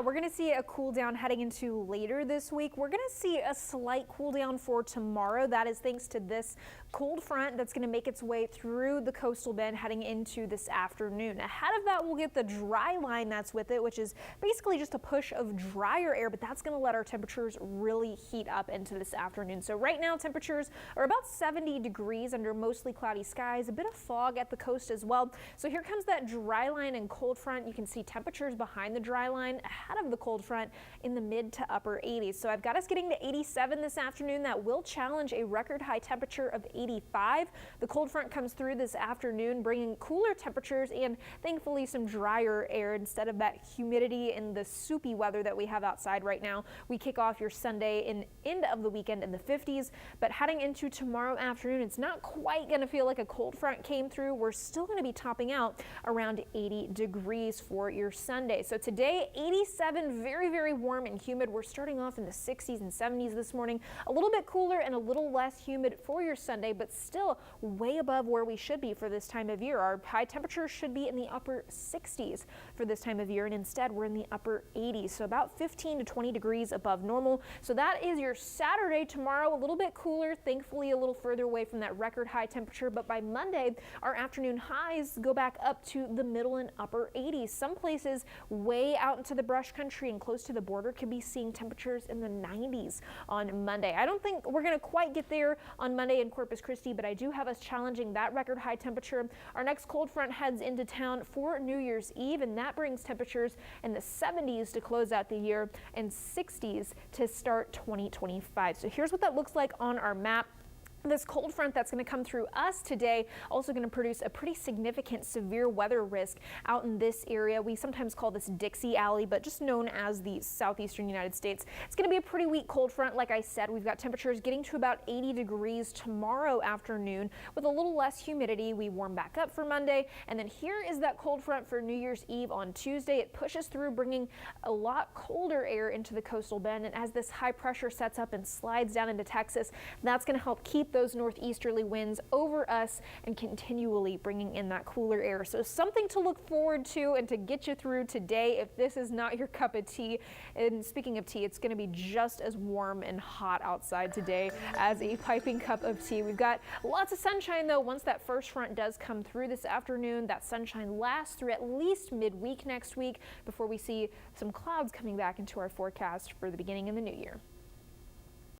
We're going to see a cool down heading into later this week. We're going to see a slight cool down for tomorrow. That is thanks to this cold front that's going to make its way through the coastal bend heading into this afternoon. Ahead of that, we'll get the dry line that's with it, which is basically just a push of drier air, but that's going to let our temperatures really heat up into this afternoon. So right now temperatures are about 70 degrees under mostly cloudy skies, a bit of fog at the coast as well. So here comes that dry line and cold front. You can see temperatures behind the dry line ahead of the cold front in the mid to upper 80s. So I've got us getting to 87 this afternoon. That will challenge a record high temperature of 85. The cold front comes through this afternoon, bringing cooler temperatures and thankfully some drier air instead of that humidity and the soupy weather that we have outside right now. We kick off your Sunday and end of the weekend in the 50s, but heading into tomorrow afternoon, it's not quite going to feel like a cold front came through. We're still going to be topping out around 80 degrees for your Sunday. So today, 87, very, very warm and humid. We're starting off in the 60s and 70s this morning. A little bit cooler and a little less humid for your Sunday, but still way above where we should be for this time of year. Our high temperatures should be in the upper 60s for this time of year, and instead we're in the upper 80s, so about 15 to 20 degrees above normal. So that is your Saturday. Tomorrow, a little bit cooler, thankfully a little further away from that record high temperature, but by Monday, our afternoon highs go back up to the middle and upper 80s. Some places way out into the brush country and close to the border could be seeing temperatures in the 90s on Monday. I don't think we're going to quite get there on Monday in Corpus Christi, but I do have us challenging that record high temperature. Our next cold front heads into town for New Year's Eve, and that brings temperatures in the 70s to close out the year and 60s to start 2025. So here's what that looks like on our map. This cold front that's going to come through us today also going to produce a pretty significant severe weather risk out in this area. We sometimes call this Dixie Alley, but just known as the southeastern United States. It's going to be a pretty weak cold front. Like I said, we've got temperatures getting to about 80 degrees tomorrow afternoon with a little less humidity. We warm back up for Monday, and then here is that cold front for New Year's Eve on Tuesday. It pushes through, bringing a lot colder air into the coastal bend, and as this high pressure sets up and slides down into Texas, that's going to help keep those northeasterly winds over us and continually bringing in that cooler air. So something to look forward to and to get you through today if this is not your cup of tea. And speaking of tea, it's going to be just as warm and hot outside today as a piping cup of tea. We've got lots of sunshine though. Once that first front does come through this afternoon, that sunshine lasts through at least midweek next week before we see some clouds coming back into our forecast for the beginning of the new year.